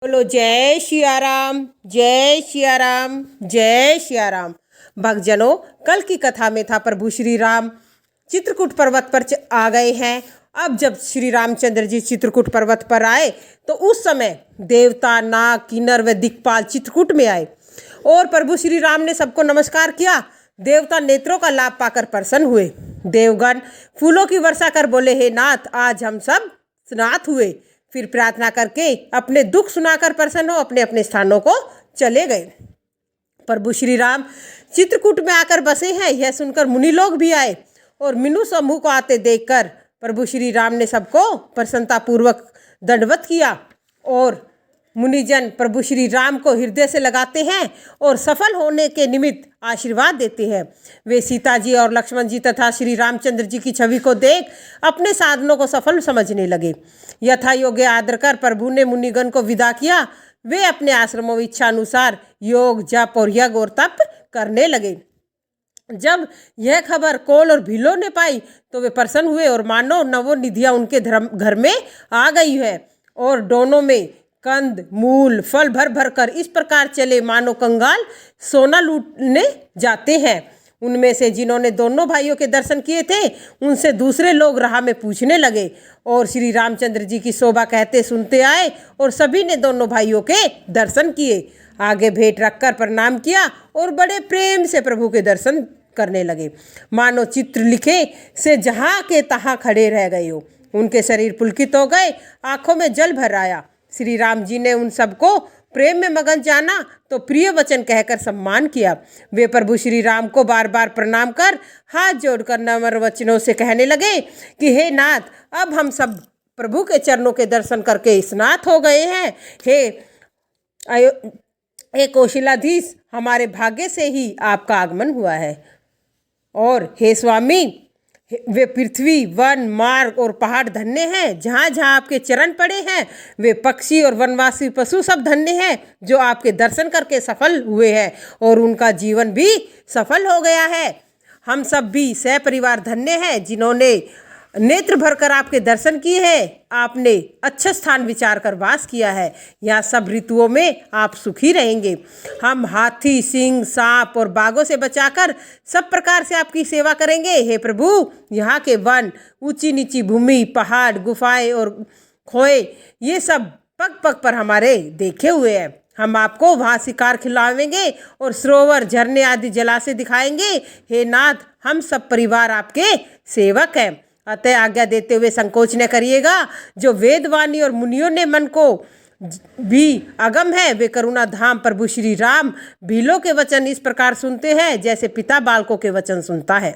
बोलो जय सिया राम, जय सिया राम, जय सिया राम। भक्तजनों, कल की कथा में था प्रभु श्री राम चित्रकूट पर्वत पर आ गए हैं। अब जब श्री रामचंद्र जी चित्रकूट पर्वत पर आए तो उस समय देवता, नाग, किन्नर व दिक्पाल चित्रकूट में आए और प्रभु श्री राम ने सबको नमस्कार किया। देवता नेत्रों का लाभ पाकर प्रसन्न हुए। देवगण फूलों की वर्षा कर बोले, हे नाथ, आज हम सब स्नात हुए। फिर प्रार्थना करके अपने दुख सुनाकर प्रसन्न हो अपने अपने स्थानों को चले गए। प्रभु श्री राम चित्रकूट में आकर बसे हैं, यह सुनकर मुनि लोग भी आए और मीनू समूह को आते देखकर प्रभु श्री राम ने सबको प्रसन्नतापूर्वक दंडवत किया और मुनिजन प्रभु श्री राम को हृदय से लगाते हैं और सफल होने के निमित्त आशीर्वाद देते हैं। वे सीता जी और लक्ष्मण जी तथा श्री रामचंद्र जी की छवि को देख अपने साधनों को सफल समझने लगे। यथा योग्य आदर कर प्रभु ने मुनिगण को विदा किया। वे अपने आश्रमों में इच्छा अनुसार योग, जप और यज्ञ और तप करने लगे। जब यह खबर कोल और भीलों ने पाई तो वे प्रसन्न हुए और मानो नवो निधियाँ उनके घर में आ गई है और दोनों में कंद, मूल, फल भर भर कर इस प्रकार चले मानो कंगाल सोना लूटने जाते हैं। उनमें से जिन्होंने दोनों भाइयों के दर्शन किए थे उनसे दूसरे लोग राह में पूछने लगे और श्री रामचंद्र जी की शोभा कहते सुनते आए और सभी ने दोनों भाइयों के दर्शन किए। आगे भेंट रखकर प्रणाम किया और बड़े प्रेम से प्रभु के दर्शन करने लगे। मानो चित्र लिखे से जहाँ के तहाँ खड़े रह गए हो। उनके शरीर पुलकित हो गए, आंखों में जल भर आया। श्री राम जी ने उन सबको प्रेम में मगन जाना तो प्रिय वचन कहकर सम्मान किया। वे प्रभु श्री राम को बार बार प्रणाम कर हाथ जोड़कर नम्र वचनों से कहने लगे कि हे नाथ, अब हम सब प्रभु के चरणों के दर्शन करके स्नात हो गए हैं। हे कौशलाधीश, हमारे भाग्य से ही आपका आगमन हुआ है। और हे स्वामी, वे पृथ्वी, वन, मार्ग और पहाड़ धन्य हैं। जहाँ जहाँ आपके चरण पड़े हैं वे पक्षी और वनवासी पशु सब धन्य हैं जो आपके दर्शन करके सफल हुए हैं और उनका जीवन भी सफल हो गया है। हम सब भी सपरिवार धन्य हैं जिन्होंने नेत्र भरकर आपके दर्शन किए हैं। आपने अच्छा स्थान विचार कर वास किया है। यहाँ सब ऋतुओं में आप सुखी रहेंगे। हम हाथी, सिंह, सांप और बाघों से बचाकर सब प्रकार से आपकी सेवा करेंगे। हे प्रभु, यहाँ के वन, ऊंची नीची भूमि, पहाड़, गुफाएं और खोए, ये सब पग पग पर हमारे देखे हुए हैं। हम आपको वहाँ शिकार खिलावेंगे और सरोवर, झरने आदि जलाशय दिखाएंगे। हे नाथ, हम सब परिवार आपके सेवक हैं। अतः आज्ञा देते हुए संकोच न करिएगा। जो वेदवाणी और मुनियों ने मन को भी अगम है वे करुणा धाम प्रभु श्री राम भीलों के वचन इस प्रकार सुनते हैं जैसे पिता बालकों के वचन सुनता है।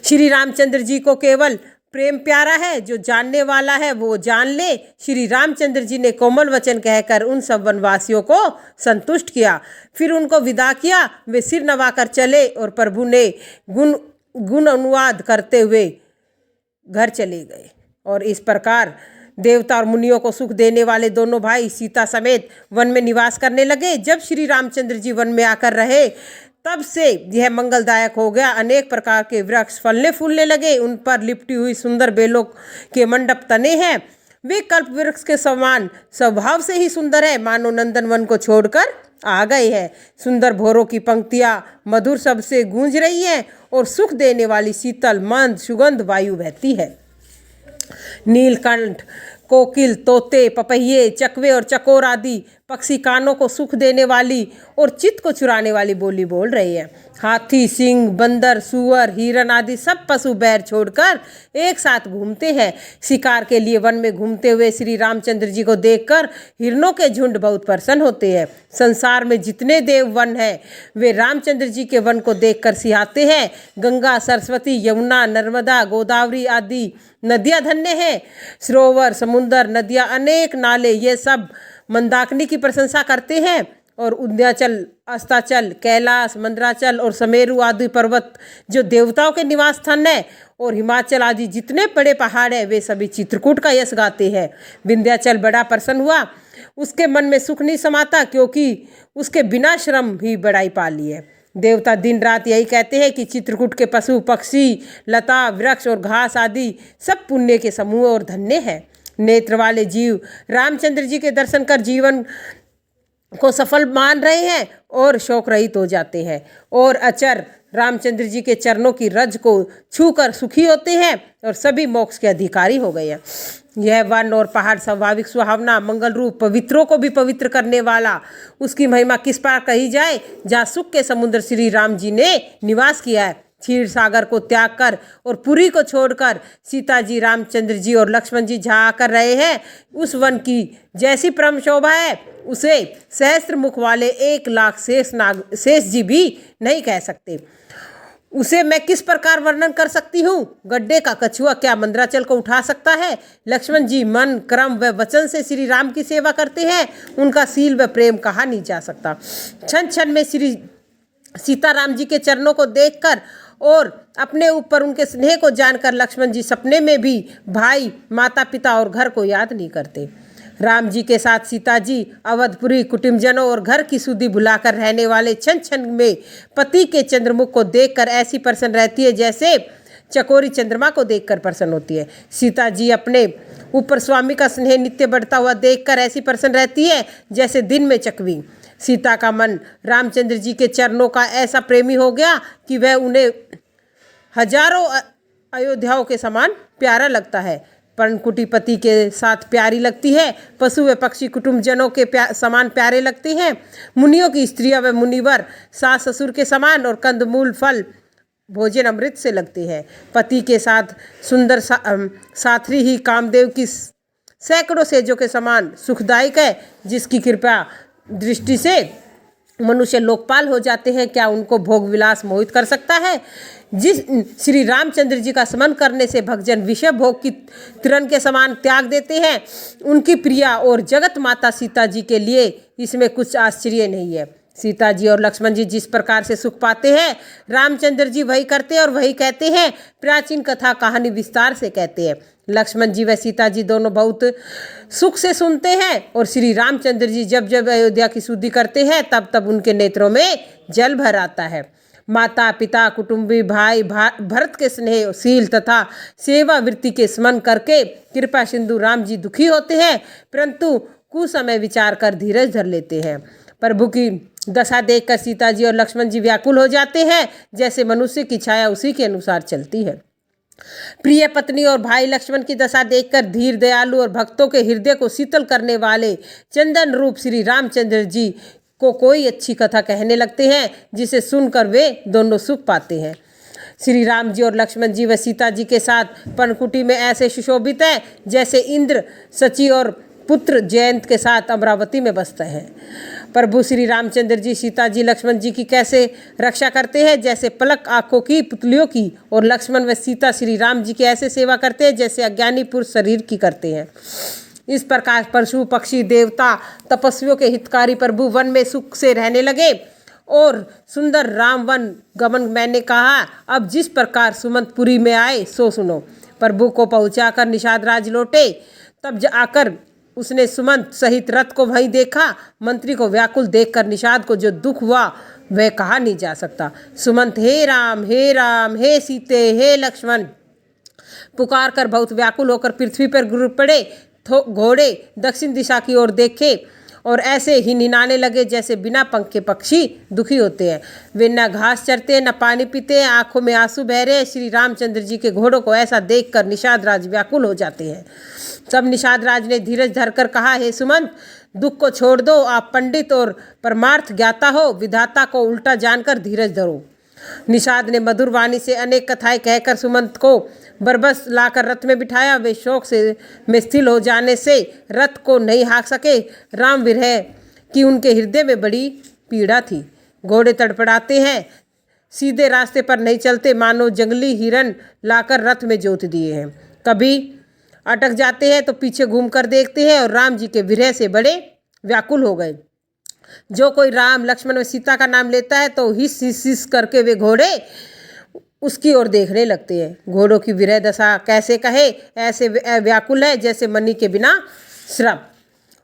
श्री रामचंद्र जी को केवल प्रेम प्यारा है, जो जानने वाला है वो जान ले। श्री रामचंद्र जी ने कोमल वचन कहकर उन सब वनवासियों को संतुष्ट किया। फिर उनको विदा किया। वे सिर नवाकर चले और प्रभु ने गुण अनुवाद करते हुए घर चले गए। और इस प्रकार देवता और मुनियों को सुख देने वाले दोनों भाई सीता समेत वन में निवास करने लगे। जब श्री रामचंद्र जी वन में आकर रहे तब से यह मंगलदायक हो गया। अनेक प्रकार के वृक्ष फलने फूलने लगे। उन पर लिपटी हुई सुंदर बेलों के मंडप तने हैं। वे कल्प वृक्ष के समान स्वभाव से ही सुंदर है, मानो नंदन वन को छोड़कर आ गए हैं। सुंदर भोरों की पंक्तियाँ मधुर शब्द से गूंज रही हैं और सुख देने वाली शीतल मंद सुगंध वायु बहती है। नीलकंठ, कोकिल, तोते, पपहिये, चकवे और चकोर आदि पक्षी कानों को सुख देने वाली और चित्त को चुराने वाली बोली बोल रही है। हाथी, सिंह, बंदर, सूअर, हिरन आदि सब पशु बैर छोड़कर एक साथ घूमते हैं। शिकार के लिए वन में घूमते हुए श्री रामचंद्र जी को देखकर हिरनों के झुंड बहुत प्रसन्न होते हैं। संसार में जितने देव वन हैं वे रामचंद्र जी के वन को देखकर सिहाते हैं। गंगा, सरस्वती, यमुना, नर्मदा, गोदावरी आदि नदियाँ धन्य हैं। सरोवर, समुद्र, नदियाँ, अनेक नाले, ये सब मंदाकिनी की प्रशंसा करते हैं। और उद्याचल, अस्ताचल, कैलाश, मंदराचल और समेरु आदि पर्वत जो देवताओं के निवास स्थान है और हिमाचल आदि जितने बड़े पहाड़ हैं वे सभी चित्रकूट का यश गाते हैं। विंध्याचल बड़ा प्रसन्न हुआ। उसके मन में सुख नहीं समाता क्योंकि उसके बिना श्रम ही बड़ाई पा ली है। देवता दिन रात यही कहते हैं कि चित्रकूट के पशु, पक्षी, लता, वृक्ष और घास आदि सब पुण्य के समूह और धन्य है। नेत्र वाले जीव रामचंद्र जी के दर्शन कर जीवन को सफल मान रहे हैं और शोक रहित हो जाते हैं और अचर रामचंद्र जी के चरणों की रज को छूकर सुखी होते हैं और सभी मोक्ष के अधिकारी हो गए हैं। यह वन और पहाड़ स्वाभाविक सुहावना मंगल रूप पवित्रों को भी पवित्र करने वाला, उसकी महिमा किस पार कही जाए। जहाँ सुख के समुद्र श्री राम जी ने निवास किया है, क्षीर सागर को त्याग कर और पुरी को छोड़कर सीता जी, रामचंद्र जी और लक्ष्मण जी जहाँ आकर रहे हैं, उस वन की जैसी परम शोभा है उसे सहस्त्र मुख वाले 1,00,000 शेष जी भी नहीं कह सकते। उसे मैं किस प्रकार वर्णन कर सकती हूँ। गड्ढे का कछुआ क्या मंदराचल को उठा सकता है। लक्ष्मण जी मन क्रम व वचन से श्री राम की सेवा करते हैं, उनका सील व प्रेम कहा नहीं जा सकता। क्षण क्षण में श्री सीताराम जी के चरणों को देखकर और अपने ऊपर उनके स्नेह को जानकर लक्ष्मण जी सपने में भी भाई, माता पिता और घर को याद नहीं करते। राम जी के साथ सीता जी अवधपुरी कुटुंबजनों और घर की सुधि भुलाकर रहने वाले क्षण क्षण में पति के चंद्रमुख को देखकर ऐसी प्रसन्न रहती है जैसे चकोरी चंद्रमा को देखकर प्रसन्न होती है। सीता जी अपने ऊपर स्वामी का स्नेह नित्य बढ़ता हुआ देखकर ऐसी प्रसन्न रहती है जैसे दिन में चकवी। सीता का मन रामचंद्र जी के चरणों का ऐसा प्रेमी हो गया कि वह उन्हें हजारों अयोध्याओं के समान प्यारा लगता है। पर्णकुटी पति के साथ प्यारी लगती है, पशु व पक्षी कुटुंबजनों के समान प्यारे लगते हैं, मुनियों की स्त्रियां व मुनिवर सास ससुर के समान और कंदमूल फल भोजन अमृत से लगते हैं। पति के साथ सुंदर साथी ही कामदेव की सैकड़ों सेजों के समान सुखदायक है, जिसकी कृपा दृष्टि से मनुष्य लोकपाल हो जाते हैं। क्या उनको भोग विलास मोहित कर सकता है। जिस श्री रामचंद्र जी का स्मरण करने से भक्तजन विषय भोग की तिरन के समान त्याग देते हैं, उनकी प्रिया और जगत माता सीता जी के लिए इसमें कुछ आश्चर्य नहीं है। सीता जी और लक्ष्मण जी जिस प्रकार से सुख पाते हैं, रामचंद्र जी वही करते और वही कहते हैं। प्राचीन कथा कहानी विस्तार से कहते हैं। लक्ष्मण जी व सीता जी दोनों बहुत सुख से सुनते हैं और श्री रामचंद्र जी जब जब अयोध्या की शुद्धि करते हैं तब तब उनके नेत्रों में जल भर आता है। माता पिता कुटुंबी भाई भरत के स्नेहशील तथा सेवा वृत्ति के स्मरण करके कृपा सिंधु राम जी दुखी होते हैं, परंतु कुछ समय विचार कर धीरज धर लेते हैं। प्रभु की दशा देखकर सीता जी और लक्ष्मण जी व्याकुल हो जाते हैं, जैसे मनुष्य की छाया उसी के अनुसार चलती है। प्रिय पत्नी और भाई लक्ष्मण की दशा देखकर धीर दयालु और भक्तों के हृदय को शीतल करने वाले चंदन रूप श्री रामचंद्र जी को कोई अच्छी कथा कहने लगते हैं, जिसे सुनकर वे दोनों सुख पाते हैं। श्री राम जी और लक्ष्मण जी व सीता जी के साथ पर्णकुटी में ऐसे सुशोभित हैं जैसे इंद्र सची और पुत्र जयंत के साथ अमरावती में बसते हैं। प्रभु श्री रामचंद्र जी सीता जी लक्ष्मण जी की कैसे रक्षा करते हैं, जैसे पलक आँखों की पुतलियों की, और लक्ष्मण व सीता श्री राम जी की ऐसे सेवा करते हैं जैसे अज्ञानी पुरुष शरीर की करते हैं। इस प्रकार पशु पक्षी देवता तपस्वियों के हितकारी प्रभु वन में सुख से रहने लगे और सुंदर राम वन गमन। मैंने कहा अब जिस प्रकार सुमंतपुरी में आए सो सुनो। प्रभु को पहुंचाकर निषाद राज लौटे, तब आकर उसने सुमंत सहित रथ को वहीं देखा। मंत्री को व्याकुल देखकर निषाद को जो दुख हुआ वह कहा नहीं जा सकता। सुमंत हे राम हे सीते हे लक्ष्मण पुकार कर बहुत व्याकुल होकर पृथ्वी पर गिर पड़े। घोड़े दक्षिण दिशा की ओर देखे और ऐसे ही निनाने लगे जैसे बिना पंख के पक्षी दुखी होते हैं। वे न घास चरते न पानी पीते हैं, आंखों में आंसू बह रहे। श्री रामचंद्र जी के घोड़ों को ऐसा देखकर निषाद राज व्याकुल हो जाते हैं। तब निषाद राज ने धीरज धरकर कहा, हे सुमंत दुख को छोड़ दो, आप पंडित और परमार्थ ज्ञाता हो, विधाता को उल्टा जानकर धीरज धरो। निषाद ने मधुर वाणी से अनेक कथाएं कहकर सुमंत को बरबस लाकर रथ में बिठाया। वे शोक से में स्थिर हो जाने से रथ को नहीं हाँक सके। राम विरह की उनके हृदय में बड़ी पीड़ा थी। घोड़े तड़पड़ाते हैं, सीधे रास्ते पर नहीं चलते, मानो जंगली हिरन लाकर रथ में जोत दिए हैं। कभी अटक जाते हैं तो पीछे घूम कर देखते हैं और राम जी के विरह से बड़े व्याकुल हो गए। जो कोई राम लक्ष्मण व सीता का नाम लेता है तो हिस हिस हिस करके वे घोड़े उसकी ओर देखने लगते हैं। घोड़ों की विरह दशा कैसे कहे, ऐसे व्याकुल है जैसे मणि के बिना श्रप।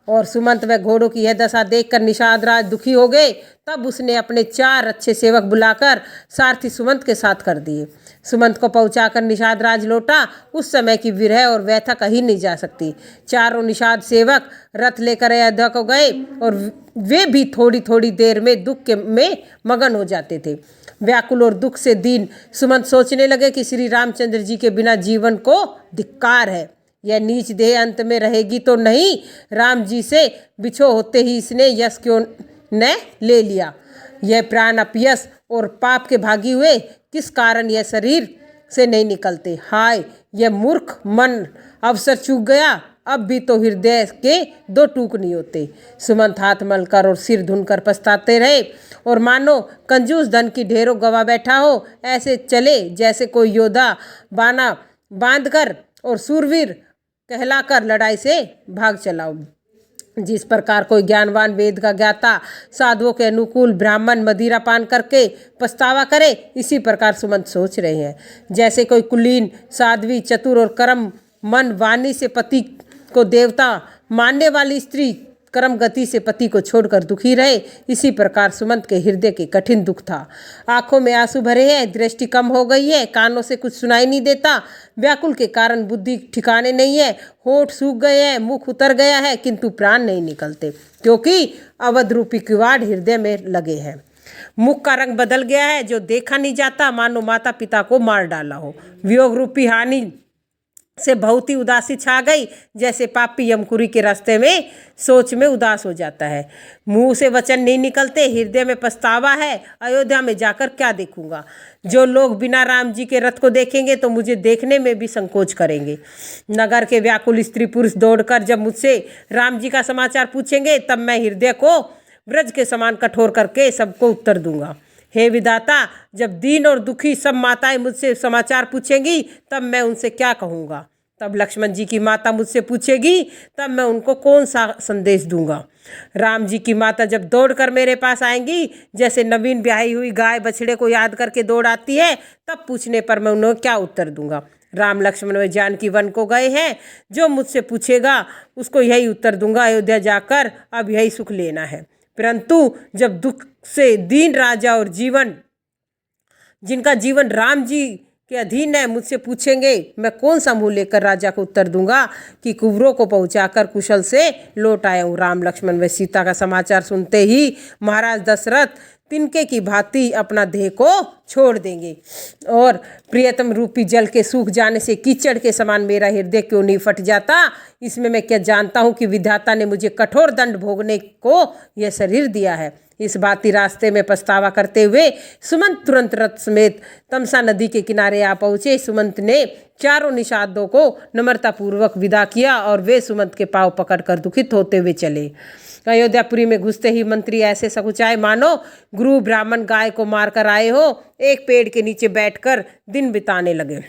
और सुमंत व घोड़ों की यह दशा देखकर निषाद राज दुखी हो गए। तब उसने अपने 4 अच्छे सेवक बुलाकर सारथी सुमंत के साथ कर दिए। सुमंत को पहुंचाकर निषाद राज लौटा। उस समय की विरह और व्यथा कही नहीं जा सकती। चारों निषाद सेवक रथ लेकर अयोध्या को गए और वे भी थोड़ी थोड़ी देर में दुख में मगन हो जाते थे। व्याकुल और दुख से दीन सुमंत सोचने लगे कि श्री रामचंद्र जी के बिना जीवन को धिक्कार है। यह नीच देह अंत में रहेगी तो नहीं। राम जी से बिछो होते ही इसने यश क्यों न ले लिया। यह प्राण अपयश और पाप के भागी हुए किस कारण यह शरीर से नहीं निकलते। हाय, यह मूर्ख मन अवसर चूक गया। अब भी तो हृदय के दो टूक नहीं होते। सुमंत हाथ मलकर और सिर धुनकर पछताते रहे और मानो कंजूस धन की ढेरों गवा बैठा हो। ऐसे चले जैसे कोई योद्धा बाना बांधकर और सूरवीर कहलाकर लड़ाई से भाग चलाओ। जिस प्रकार कोई ज्ञानवान वेद का ज्ञाता साधुओं के अनुकूल ब्राह्मण मदिरा पान करके पछतावा करे, इसी प्रकार सुमंत सोच रहे हैं। जैसे कोई कुलीन साध्वी चतुर और कर्म मन वाणी से पति को देवता मानने वाली स्त्री कर्म गति से पति को छोड़कर दुखी रहे, इसी प्रकार सुमंत के हृदय के कठिन दुख था। आंखों में आंसू भरे हैं, दृष्टि कम हो गई है, कानों से कुछ सुनाई नहीं देता। व्याकुल के कारण बुद्धि ठिकाने नहीं है, होठ सूख गए हैं, मुख उतर गया है, किंतु प्राण नहीं निकलते, क्योंकि अवध रूपी किवाड़ हृदय में लगे हैं। मुख का रंग बदल गया है, जो देखा नहीं जाता, मानो माता पिता को मार डाला हो। वियोग रूपी हानि से बहुत ही उदासी छा गई, जैसे पापी यमकुरी के रास्ते में सोच में उदास हो जाता है। मुंह से वचन नहीं निकलते, हृदय में पछतावा है। अयोध्या में जाकर क्या देखूंगा। जो लोग बिना राम जी के रथ को देखेंगे तो मुझे देखने में भी संकोच करेंगे। नगर के व्याकुल स्त्री पुरुष दौड़कर जब मुझसे राम जी का समाचार पूछेंगे, तब मैं हृदय को ब्रज के समान कठोर करके सबको उत्तर दूंगा। हे विधाता, जब दीन और दुखी सब माताएं मुझसे समाचार पूछेंगी, तब मैं उनसे क्या कहूँगा। तब लक्ष्मण जी की माता मुझसे पूछेगी, तब मैं उनको कौन सा संदेश दूंगा। राम जी की माता जब दौड़कर मेरे पास आएंगी, जैसे नवीन ब्याही हुई गाय बछड़े को याद करके दौड़ आती है, तब पूछने पर मैं उन्हें क्या उत्तर दूंगा। राम लक्ष्मण व जानकी वन को गए हैं, जो मुझसे पूछेगा उसको यही उत्तर दूंगा। अयोध्या जाकर अब यही सुख लेना है। परंतु जब दुख से दीन राजा और जिनका जीवन राम जी के अधीन है मुझसे पूछेंगे, मैं कौन सा मुंह लेकर राजा को उत्तर दूंगा कि कुंवरों को पहुंचाकर कुशल से लौट आया हूँ। राम लक्ष्मण व सीता का समाचार सुनते ही महाराज दशरथ तिनके की भांति अपना देह को छोड़ देंगे और प्रियतम रूपी जल के सूख जाने से कीचड़ के समान मेरा हृदय क्यों नहीं फट जाता। इसमें मैं क्या जानता हूँ कि विधाता ने मुझे कठोर दंड भोगने को यह शरीर दिया है। इस बाती रास्ते में पछतावा करते हुए सुमंत तुरंत रथ समेत तमसा नदी के किनारे आ पहुँचे। सुमंत ने चारों निषादों को नम्रतापूर्वक विदा किया और वे सुमंत के पांव पकड़कर दुखित होते हुए चले। अयोध्यापुरी में घुसते ही मंत्री ऐसे सकुचाए मानो गुरु ब्राह्मण गाय को मारकर आए हो। एक पेड़ के नीचे बैठकर दिन बिताने लगे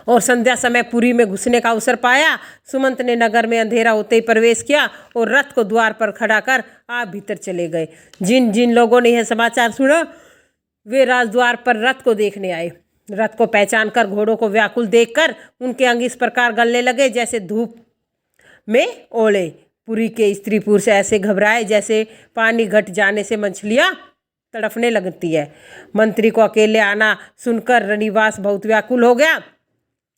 और संध्या समय पुरी में घुसने का अवसर पाया। सुमंत ने नगर में अंधेरा होते ही प्रवेश किया और रथ को द्वार पर खड़ा कर आप भीतर चले गए। जिन जिन लोगों ने यह समाचार सुना वे राजद्वार पर रथ को देखने आए। रथ को पहचान कर घोड़ों को व्याकुल देखकर उनके अंग इस प्रकार गलने लगे जैसे धूप में ओले। पुरी के स्त्री पुरुष ऐसे घबराए जैसे पानी घट जाने से मछलियाँ तड़फने लगती है। मंत्री को अकेले आना सुनकर रनिवास बहुत व्याकुल हो गया।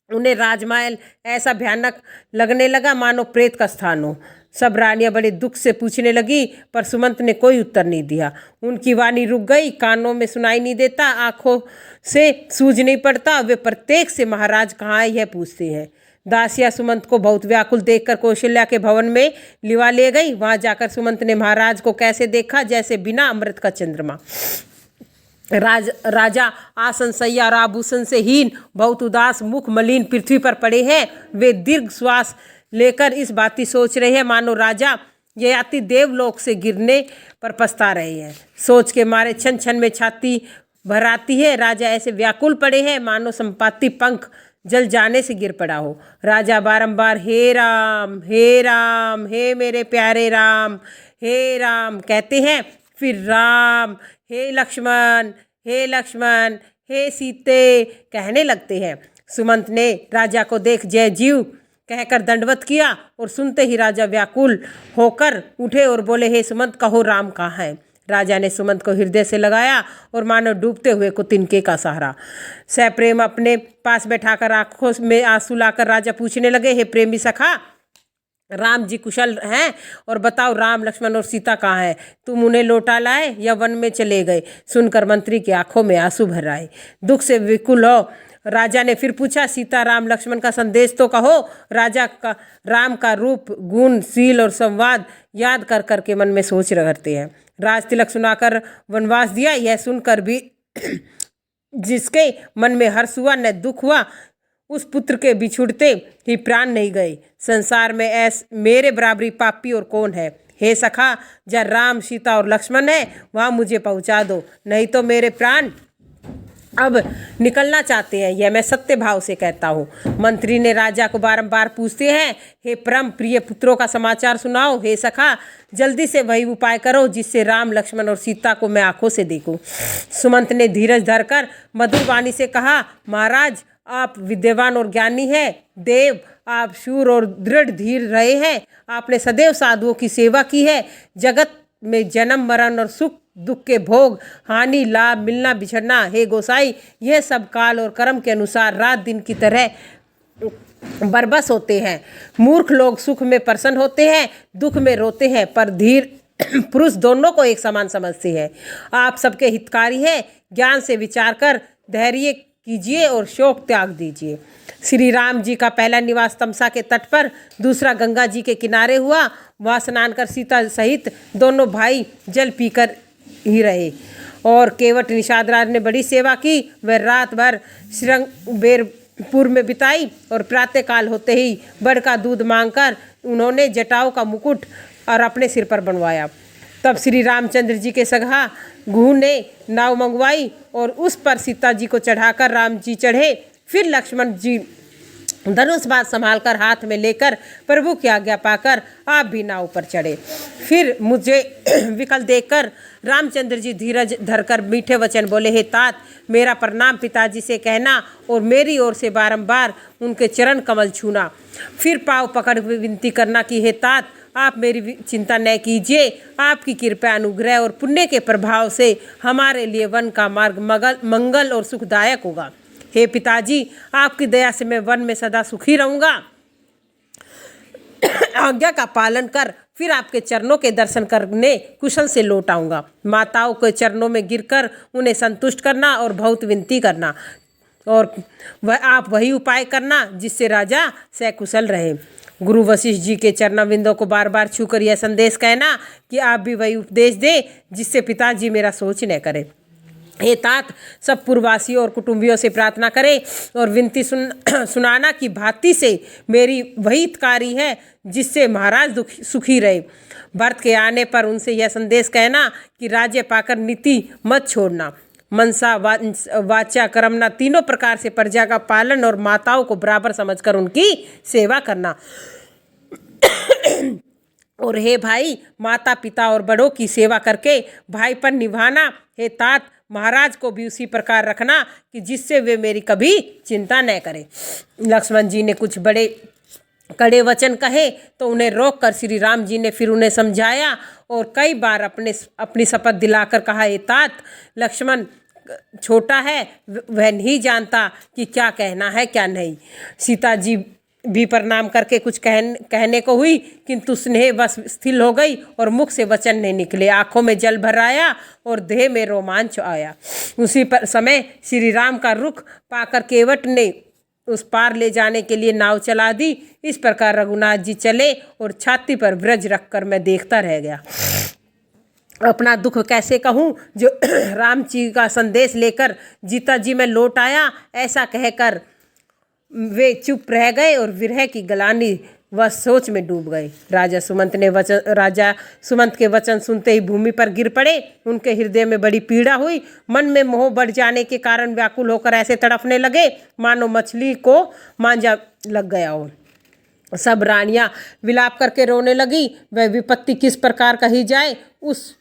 उन्हें राजमहल ऐसा भयानक लगने लगा मानो प्रेत का स्थान हो। सब रानियां बड़े दुख से पूछने लगी, पर सुमंत ने कोई उत्तर नहीं दिया। उनकी वाणी रुक गई, कानों में सुनाई नहीं देता, आंखों से सूझ नहीं पड़ता। वे प्रत्येक से महाराज कहाँ है यह पूछते हैं। दासिया सुमंत को बहुत व्याकुल देखकर कौशल्या के भवन में लिवा ले गई। वहां जाकर सुमंत ने महाराज को कैसे देखा जैसे बिना अमृत का चंद्रमा। राजा आसन सैया और आभूषण से हीन बहुत उदास मुख मलिन पृथ्वी पर पड़े हैं। वे दीर्घ श्वास लेकर इस बात सोच रहे हैं मानो राजा ययाति देवलोक से गिरने पर पछता रहे हैं। सोच के मारे छन छन में छाती भर आती है। राजा ऐसे व्याकुल पड़े हैं मानो संपाति पंख जल जाने से गिर पड़ा हो। राजा बारंबार हे राम हे मेरे प्यारे राम हे राम कहते हैं। फिर राम हे लक्ष्मण हे सीते कहने लगते हैं। सुमंत ने राजा को देख जय जीव कहकर दंडवत किया और सुनते ही राजा व्याकुल होकर उठे और बोले, हे सुमंत कहो राम कहाँ है। राजा ने सुमंत को हृदय से लगाया और मानो डूबते हुए को तिनके का सहारा। सप्रेम अपने पास बैठाकर आंखों में आंसू लाकर राजा पूछने लगे, हे प्रेमी सखा, राम जी कुशल हैं? और बताओ, राम लक्ष्मण और सीता कहाँ हैं? तुम उन्हें लौटा लाए या वन में चले गए? सुनकर मंत्री की आंखों में आंसू भर आए। दुख से विकुल हो राजा ने फिर पूछा, सीता राम लक्ष्मण का संदेश तो कहो। राजा का राम का रूप, गुण, शील और संवाद याद कर करके मन में सोच करते हैं। राज तिलक सुनाकर वनवास दिया, यह सुनकर भी जिसके मन में हर्ष हुआ न दुख हुआ, उस पुत्र के बिछुड़ते ही प्राण नहीं गए। संसार में मेरे बराबरी पापी और कौन है? हे सखा, जहाँ राम, सीता और लक्ष्मण है वहाँ मुझे पहुँचा दो, नहीं तो मेरे प्राण अब निकलना चाहते हैं, यह मैं सत्य भाव से कहता हूँ। मंत्री ने राजा को बारंबार पूछते हैं, हे परम प्रिय पुत्रों का समाचार सुनाओ। हे सखा, जल्दी से वही उपाय करो जिससे राम, लक्ष्मण और सीता को मैं आंखों से देखूं। सुमंत ने धीरज धरकर मधुर वाणी से कहा, महाराज, आप विद्यावान और ज्ञानी हैं। देव, आप शूर और दृढ़ धीर रहे हैं। आपने सदैव साधुओं की सेवा की है। जगत में जन्म, मरण और सुख दुख के भोग, हानि, लाभ, मिलना, बिछड़ना, हे गोसाई, यह सब काल और कर्म के अनुसार रात दिन की तरह बरबस होते हैं। मूर्ख लोग सुख में प्रसन्न होते हैं, दुख में रोते हैं, पर धीर पुरुष दोनों को एक समान समझते हैं। आप सबके हितकारी हैं। ज्ञान से विचार कर धैर्य कीजिए और शोक त्याग दीजिए। श्री राम जी का पहला निवास तमसा के तट पर, दूसरा गंगा जी के किनारे हुआ। वहाँ स्नान कर सीता सहित दोनों भाई जल पीकर ही रहे और केवट निषाद राज ने बड़ी सेवा की। वह रात भर श्रृंगबेरपुर में बिताई और प्रातःकाल होते ही बड़ का दूध मांगकर उन्होंने जटाओं का मुकुट और अपने सिर पर बनवाया। तब श्री रामचंद्र जी के सगा गुह ने नाव मंगवाई और उस पर सीता जी को चढ़ाकर राम जी चढ़े। फिर लक्ष्मण जी धनुष बाण संभालकर हाथ में लेकर प्रभु की आज्ञा पाकर आप भी नाव पर चढ़े। फिर मुझे विकल देखकर रामचंद्र जी धीरज धरकर मीठे वचन बोले, हे तात, मेरा प्रणाम पिताजी से कहना और मेरी ओर से बारंबार उनके चरण कमल छूना। फिर पाँव पकड़ विनती करना कि हे तात, आप मेरी चिंता न कीजिए। आपकी कृपा, अनुग्रह और पुण्य के प्रभाव से हमारे लिए वन का मार्ग मंगल और सुखदायक होगा। हे पिताजी, आपकी दया से मैं वन में सदा सुखी रहूँगा। आज्ञा का पालन कर फिर आपके चरणों के दर्शन करने कुशल से लौट आऊँगा। माताओं के चरणों में गिरकर उन्हें संतुष्ट करना और बहुत विनती करना, और वह आप वही उपाय करना जिससे राजा सकुशल रहे। गुरु वशिष्ठ जी के चरणाविंदों को बार बार छूकर यह संदेश कहना कि आप भी वही उपदेश दें जिससे पिताजी मेरा सोच न करें। हे तात, सब पूर्ववासियों और कुटुंबियों से प्रार्थना करें और विनती सुनाना कि भांति से मेरी वही हितकारी है जिससे महाराज सुखी रहे। भरत के आने पर उनसे यह संदेश कहना कि राज्य पाकर नीति मत छोड़ना। मनसा, वाचा, कर्मणा तीनों प्रकार से प्रजा का पालन और माताओं को बराबर समझकर उनकी सेवा करना। और हे भाई, माता पिता और बड़ों की सेवा करके भाईपन निभाना। हे तात, महाराज को भी उसी प्रकार रखना कि जिससे वे मेरी कभी चिंता न करें। लक्ष्मण जी ने कुछ बड़े कड़े वचन कहे तो उन्हें रोककर श्री राम जी ने फिर उन्हें समझाया और कई बार अपनी शपथ दिलाकर कहा, हे तात, लक्ष्मण छोटा है, वह नहीं जानता कि क्या कहना है क्या नहीं। सीता जी भी प्रणाम करके कुछ कहने को हुई, किंतु स्नेह बस स्थिर हो गई और मुख से वचन नहीं निकले। आंखों में जल भर आया और देह में रोमांच आया। उसी पर समय श्री राम का रुख पाकर केवट ने उस पार ले जाने के लिए नाव चला दी। इस प्रकार रघुनाथ जी चले और छाती पर ब्रज रखकर मैं देखता रह गया। अपना दुख कैसे कहूँ, जो राम जी का संदेश लेकर जीता जी मैं लौट आया। ऐसा कहकर वे चुप रह गए और विरह की गलानी वह सोच में डूब गए। राजा सुमंत के वचन सुनते ही भूमि पर गिर पड़े। उनके हृदय में बड़ी पीड़ा हुई। मन में मोह बढ़ जाने के कारण व्याकुल होकर ऐसे तड़पने लगे मानो मछली को मांझा लग गया हो। सब रानियां विलाप करके रोने लगी। वह विपत्ति किस प्रकार कही जाए, उस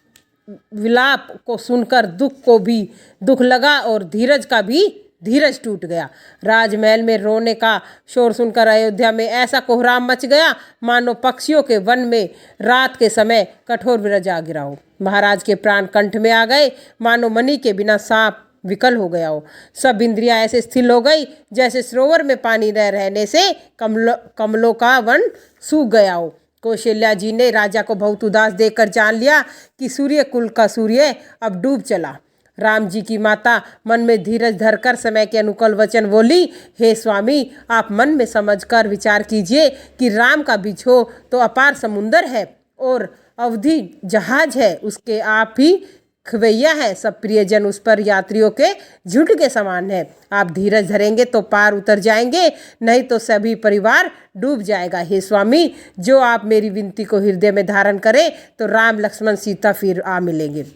विलाप को सुनकर दुख को भी दुख लगा और धीरज का भी धीरज टूट गया। राजमहल में रोने का शोर सुनकर अयोध्या में ऐसा कोहराम मच गया मानो पक्षियों के वन में रात के समय कठोर विरह आ गिरा हो। महाराज के प्राण कंठ में आ गए, मानो मणि के बिना सांप विकल हो गया हो। सब इंद्रियां ऐसे स्थिर हो गई जैसे सरोवर में पानी न रहने से कमलों का वन सूख गया हो। कौशल्या जी ने राजा को बहुत उदास देखकर जान लिया कि सूर्य कुल का सूर्य अब डूब चला। राम जी की माता मन में धीरज धरकर समय के अनुकूल वचन बोली, हे स्वामी, आप मन में समझकर विचार कीजिए कि राम का बिछो तो अपार समुंदर है और अवधि जहाज है, उसके आप ही खवैया है। सब प्रियजन उस पर यात्रियों के झुंड के समान है। आप धीरज धरेंगे तो पार उतर जाएंगे, नहीं तो सभी परिवार डूब जाएगा। हे स्वामी, जो आप मेरी विनती को हृदय में धारण करें तो राम लक्ष्मण सीता फिर आ मिलेंगे।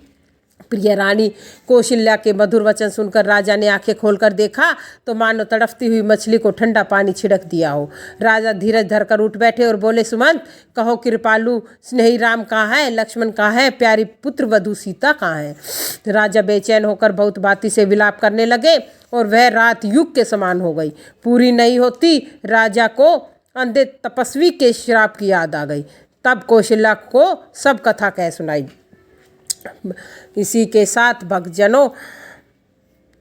प्रिय रानी कौशल्या के मधुर वचन सुनकर राजा ने आंखें खोलकर देखा तो मानो तड़पती हुई मछली को ठंडा पानी छिड़क दिया हो। राजा धीरज धरकर उठ बैठे और बोले, सुमंत, कहो कृपालु स्नेही राम कहाँ है, लक्ष्मण कहाँ है, प्यारी पुत्र वधु सीता कहाँ है। राजा बेचैन होकर बहुत बाती से विलाप करने लगे और वह रात युग के समान हो गई। पूरी नहीं होती राजा को अंधे तपस्वी के श्राप की याद आ गई। तब कौशल्या को सब कथा कह सुनाई। इसी के साथ भक्तजनों,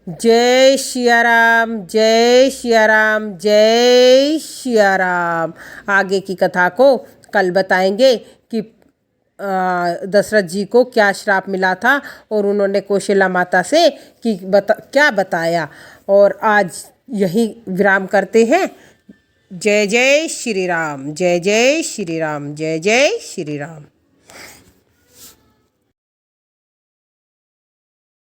जय सिया राम, जय सिया राम, जय सिया राम। आगे की कथा को कल बताएंगे कि दशरथ जी को क्या श्राप मिला था और उन्होंने कौशल्या माता से क्या बताया। और आज यही विराम करते हैं। जय जय श्री राम, जय जय श्री राम, जय जय श्री राम।